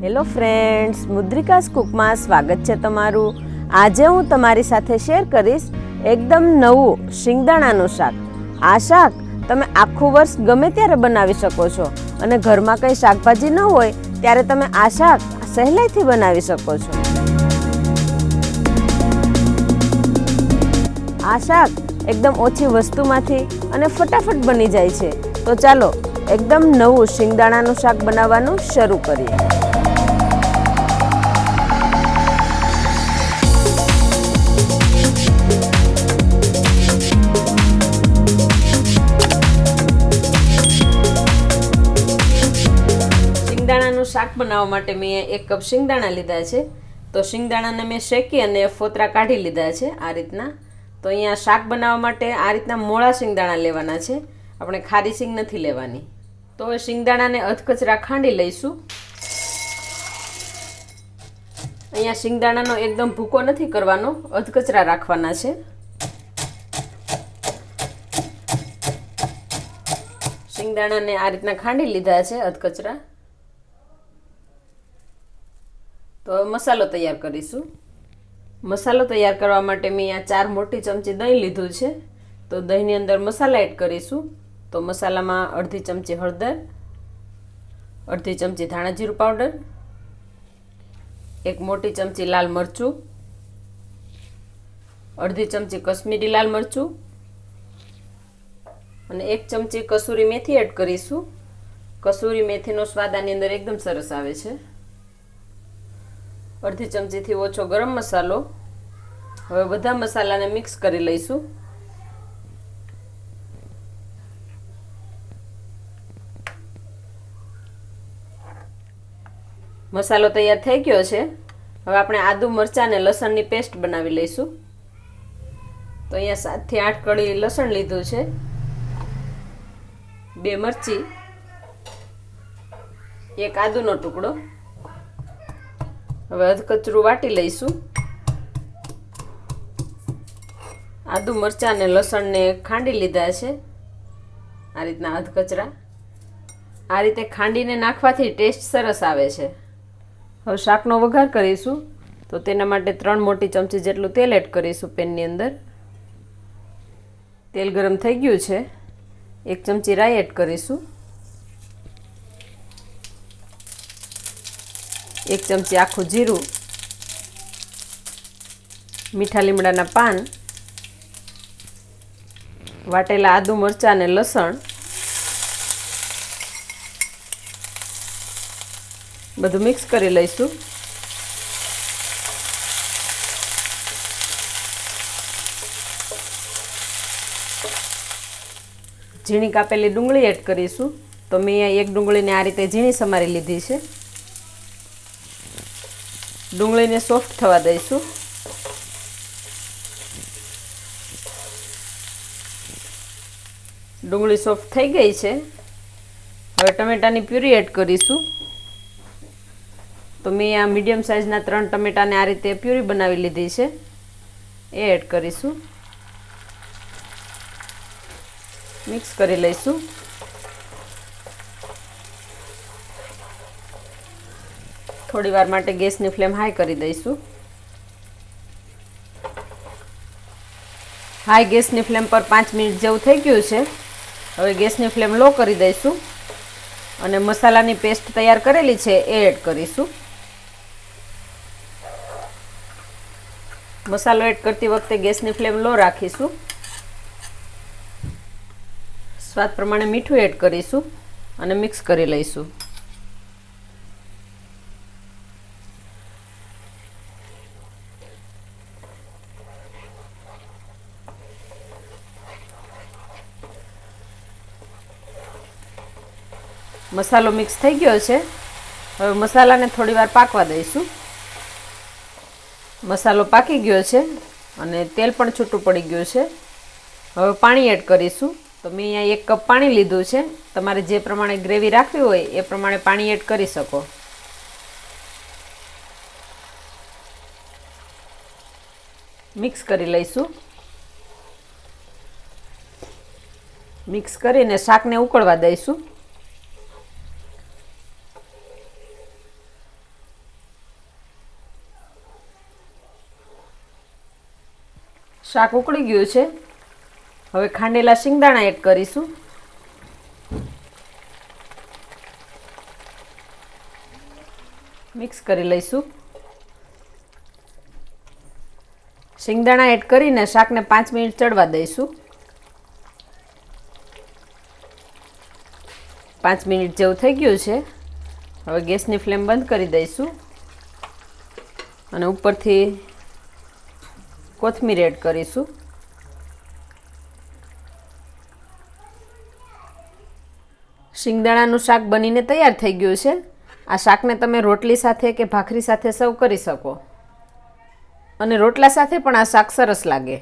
Hello friends, મુદ્રિકાસ કુકમાં સ્વાગત છે તમારું। આજે હું તમારી સાથે શેર કરીશ એકદમ નવું શિંગદાણાનું શાક। આ શાક તમે આખું વર્ષ ગમે ત્યારે બનાવી શકો છો અને ઘરમાં કંઈ શાકભાજી ન હોય ત્યારે તમે આ શાક સહેલાઈથી બનાવી શકો છો। આ શાક એકદમ ઓછી વસ્તુમાંથી અને ફટાફટ બની જાય છે। તો ચાલો એકદમ નવું શિંગદાણાનું શાક બનાવવાનું શરૂ કરીએ। શિંગદાણાનું શાક બનાવવા માટે મેં 1 કપ શિંગદાણા લીધા છે। તો શિંગદાણાને મેં શેકી અને ફોતરા કાઢી લીધા છે આ રીતના। તો અહીંયા શાક બનાવવા માટે આ રીતના મોળા શિંગદાણા લેવાના છે, આપણે ખારી શીંગ નથી લેવાની। તો હવે શિંગદાણાને અધકચરા ખાંડી લઈશું। અહીંયા શિંગદાણાનો એકદમ ભૂકો નથી કરવાનો, અધકચરા રાખવાના છે। શિંગદાણાને આ રીતના ખાંડી લીધા છે અધકચરા। તો હવે મસાલો તૈયાર કરીશું। મસાલો તૈયાર કરવા માટે મેં આ 4 મોટી ચમચી દહીં લીધું છે। તો દહીંની અંદર મસાલા એડ કરીશું। તો મસાલામાં અડધી ચમચી હળદર, અડધી ચમચી ધાણા જીરું પાવડર, 1 મોટી ચમચી લાલ મરચું, અડધી ચમચી કશ્મીરી લાલ મરચું અને 1 ચમચી કસૂરી મેથી એડ કરીશું। કસૂરી મેથીનો સ્વાદ આની અંદર એકદમ સરસ આવે છે। અડધી ચમચીથી ઓછો ગરમ મસાલો। હવે બધા મસાલાને મિક્સ કરી લઈશું। મસાલો તૈયાર થઈ ગયો છે। હવે આપણે આદુ મરચાં અને લસણની પેસ્ટ બનાવી લઈશું। તો અહીંયા 7 થી 8 કળી લસણ લીધું છે, 2 મરચી, 1 આદુનો ટુકડો। હવે અધકચરું વાટી લઈશું। આદુ મરચાં અને લસણને ખાંડી લીધા છે આ રીતના અધકચરા। આ રીતે ખાંડીને નાખવાથી ટેસ્ટ સરસ આવે છે। હવે શાકનો વઘાર કરીશું। તો તેના માટે 3 મોટી ચમચી જેટલું તેલ એડ કરીશું પેનની અંદર। તેલ ગરમ થઈ ગયું છે, 1 ચમચી રાઈ એડ કરીશું, 1 ચમચી આખું જીરું, મીઠા લીમડાના પાન, વાટેલા આદુ મરચાં અને લસણ, બધું મિક્સ કરી લઈશું। ઝીણી કાપેલી ડુંગળી એડ કરીશું। તો મેં અહીંયા 1 ડુંગળીને આ રીતે ઝીણી સમારી લીધી છે। ડુંગળીને સોફ્ટ થવા દઈશું। ડુંગળી સોફ્ટ થઈ ગઈ છે। હવે ટમેટાની પ્યુરી એડ કરીશું। તો મેં આ મીડિયમ સાઇઝના 3 ટમેટાને આ રીતે પ્યુરી બનાવી લીધી છે, એ એડ કરીશું। મિક્સ કરી લઈશું। થોડી વાર માટે ગેસની ફ્લેમ હાઈ કરી દઈશું। હાઈ ગેસની ફ્લેમ પર 5 મિનિટ જેવું થઈ ગયું છે। હવે ગેસની ફ્લેમ લો કરી દઈશું અને મસાલાની પેસ્ટ તૈયાર કરેલી છે એ એડ કરીશું। મસાલો એડ કરતી વખતે ગેસની ફ્લેમ લો રાખીશું। સ્વાદ પ્રમાણે મીઠું એડ કરીશું અને મિક્સ કરી લઈશું। મસાલો મિક્સ થઈ ગયો છે। હવે મસાલાને થોડી વાર પાકવા દઈશું। મસાલો પાકી ગયો છે અને તેલ પણ છૂટું પડી ગયું છે। હવે પાણી એડ કરીશું। તો મેં અહીંયા 1 કપ પાણી લીધું છે, તમારે જે પ્રમાણે ગ્રેવી રાખવી હોય એ પ્રમાણે પાણી એડ કરી શકો। મિક્સ કરી લઈશું। મિક્સ કરીને શાકને ઉકળવા દઈશું। શાક ઉકળી ગયું છે. હવે ખાંડેલા શિંગદાણા એડ કરીશું. મિક્સ કરી લઈશું. શિંગદાણા એડ કરીને શાકને 5 મિનિટ ચડવા દઈશું. 5 મિનિટ જેવું થઈ ગયું છે. હવે ગેસની ફ્લેમ બંધ કરી દઈશું અને ઉપરથી કોથમીર એડ કરીશું. શિંગદાણાનું શાક બનીને તૈયાર થઈ ગયું છે. આ શાકને તમે રોટલી સાથે કે ભાખરી સાથે સર્વ કરી શકો અને રોટલા સાથે પણ આ શાક સરસ લાગે.